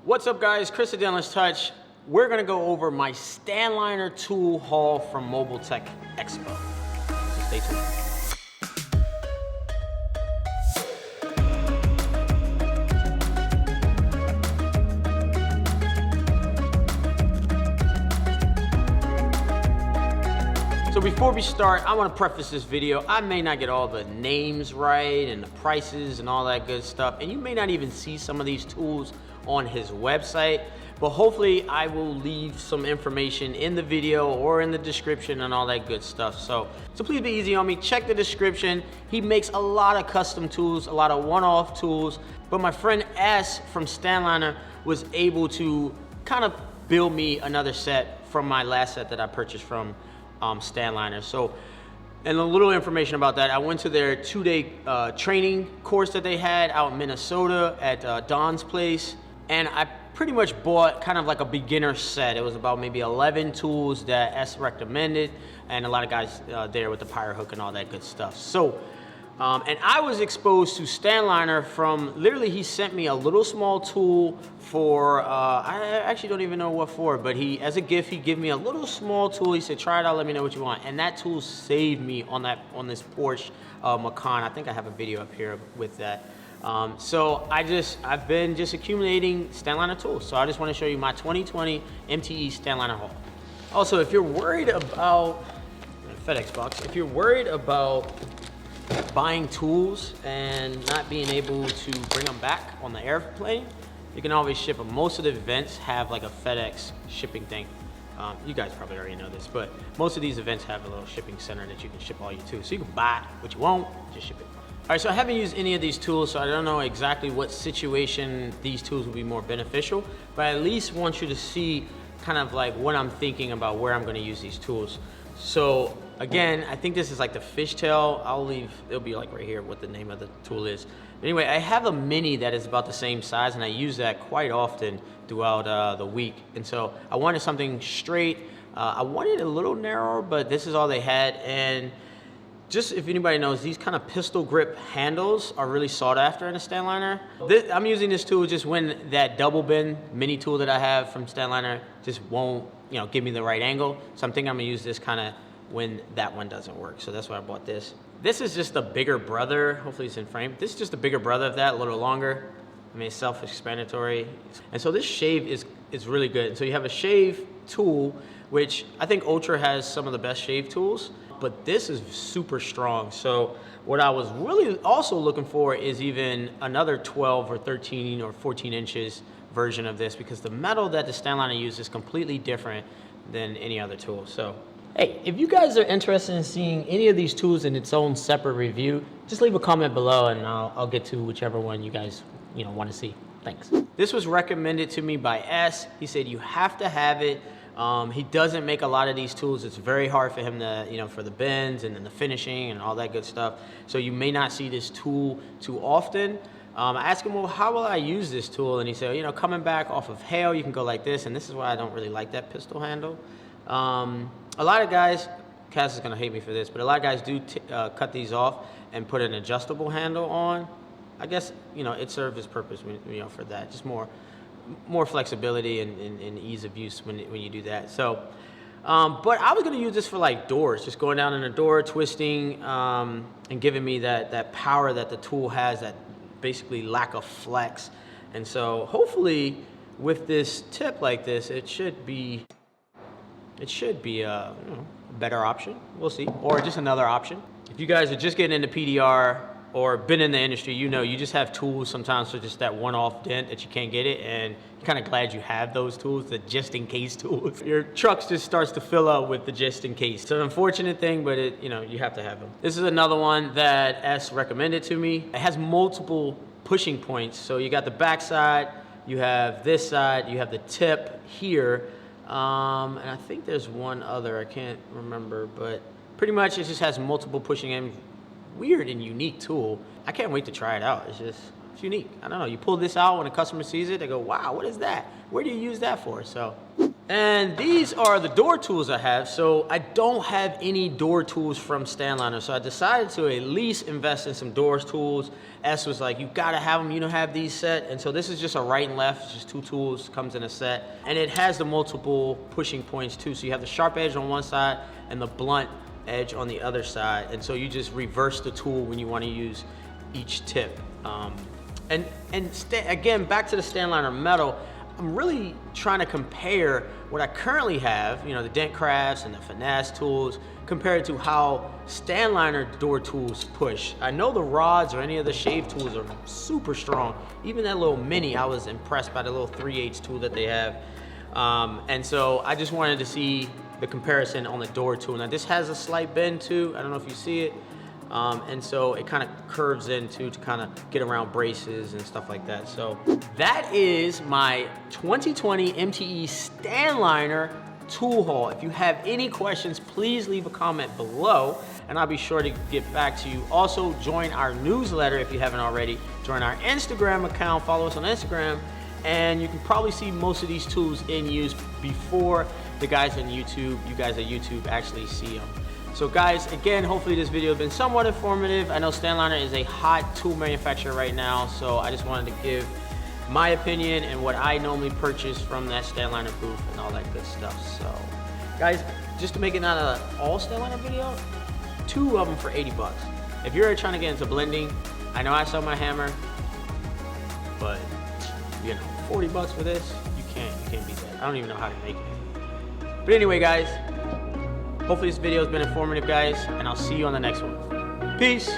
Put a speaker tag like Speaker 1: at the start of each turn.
Speaker 1: What's up guys, Chris at Dentless Touch. We're gonna go over my Stanliner tool haul from Mobile Tech Expo. So stay tuned. So before we start, I want to preface this video. I may not get all the names right and the prices and all that good stuff, and you may not even see some of these tools on his website, but hopefully I will leave some information in the video or in the description and all that good stuff. So please be easy on me. Check the description. He makes a lot of custom tools, a lot of one-off tools, but my friend S from Stanliner was able to kind of build me another set from my last set that I purchased from Stanliner. So, and a little information about that, I went to their 2-day training course that they had out in Minnesota at Don's place, and I pretty much bought kind of like a beginner set. It was about maybe 11 tools that S recommended, and a lot of guys there with the pyro hook and all that good stuff. So, and I was exposed to Stanliner from, literally he sent me a little small tool for, I actually don't even know what for, but he, as a gift, he gave me a little small tool. He said, try it out, let me know what you want. And that tool saved me on this Porsche Macan. I think I have a video up here with that. So I've been just accumulating Stanliner tools. So I just want to show you my 2020 MTE Stanliner haul. Also, if you're worried about, FedEx box, if you're worried about buying tools and not being able to bring them back on the airplane, you can always ship them. Most of the events have like a FedEx shipping thing. You guys probably already know this, but most of these events have a little shipping center that you can ship all your tools. So you can buy what you want, just ship it. All right, so I haven't used any of these tools, so I don't know exactly what situation these tools will be more beneficial, but I at least want you to see kind of like what I'm thinking about where I'm gonna use these tools. So again, I think this is like the fishtail. I'll leave, it'll be like right here what the name of the tool is. Anyway, I have a mini that is about the same size, and I use that quite often throughout the week. And so I wanted something straight. I wanted a little narrower, but this is all they had. And just if anybody knows, these kind of pistol grip handles are really sought after in a Stanliner. I'm using this tool just when that double bend mini tool that I have from Stanliner just won't, give me the right angle. So I'm thinking I'm gonna use this kind of when that one doesn't work. So that's why I bought this. This is just a bigger brother. Hopefully it's in frame. This is just a bigger brother of that, a little longer. I mean, it's self-explanatory. And so this shave is really good. So you have a shave tool, which I think Ultra has some of the best shave tools, but this is super strong. So what I was really also looking for is even another 12 or 13 or 14 inches version of this, because the metal that the Stanliner uses is completely different than any other tool. So hey, if you guys are interested in seeing any of these tools in its own separate review, just leave a comment below and I'll get to whichever one you guys want to see. Thanks. This was recommended to me by S. He said you have to have it. He doesn't make a lot of these tools. It's very hard for him to, for the bends and then the finishing and all that good stuff. So you may not see this tool too often. I asked him, well, how will I use this tool? And he said, coming back off of hail, you can go like this. And this is why I don't really like that pistol handle. A lot of guys, Cass is gonna hate me for this, but a lot of guys do cut these off and put an adjustable handle on. I guess, it serves its purpose, for that. Just more flexibility and ease of use when you do that. So, but I was gonna use this for like doors, just going down in a door, twisting, and giving me that power that the tool has, that basically lack of flex. And so hopefully with this tip like this, it should be a better option. We'll see, or just another option. If you guys are just getting into PDR or been in the industry, you just have tools sometimes for just that one-off dent that you can't get it, and you're kind of glad you have those tools, the just-in-case tools. Your truck just starts to fill up with the just-in-case. It's an unfortunate thing, but you have to have them. This is another one that S recommended to me. It has multiple pushing points. So you got the back side, you have this side, you have the tip here, and I think there's one other, I can't remember, but pretty much it just has multiple pushing ends. Weird and unique tool. I can't wait to try it out. It's unique. I don't know, you pull this out when a customer sees it, they go, wow, what is that? Where do you use that for? So And these are the door tools I have. So I don't have any door tools from Stanliner. So I decided to at least invest in some doors tools. S was like, you gotta have them, you don't have these set. And so this is just a right and left, it's just 2 tools, comes in a set. And it has the multiple pushing points too. So you have the sharp edge on one side and the blunt edge on the other side. And so you just reverse the tool when you wanna use each tip. Again, back to the Stanliner metal, I'm really trying to compare what I currently have, you know, the dent crafts and the finesse tools, compared to how Stanliner door tools push. I know the rods or any of the shave tools are super strong. Even that little mini, I was impressed by the little 3/8 tool that they have. And so I just wanted to see the comparison on the door tool. Now this has a slight bend too. I don't know if you see it. And so it kind of curves into to kind of get around braces and stuff like that. So that is my 2020 MTE Stanliner tool haul. If you have any questions, please leave a comment below and I'll be sure to get back to you. Also, join our newsletter if you haven't already. Join our Instagram account, follow us on Instagram, and you can probably see most of these tools in use before the guys on YouTube, you guys at YouTube actually see them. So guys, again, hopefully this video has been somewhat informative. I know Stanliner is a hot tool manufacturer right now, so I just wanted to give my opinion and what I normally purchase from that Stanliner booth and all that good stuff. So guys, just to make it not an all Stanliner video, 2 of them for 80 bucks. If you're trying to get into blending, I know I sell my hammer, but you know, 40 bucks for this, you can't beat that. I don't even know how to make it. But anyway, guys, hopefully this video has been informative, guys, and I'll see you on the next one. Peace.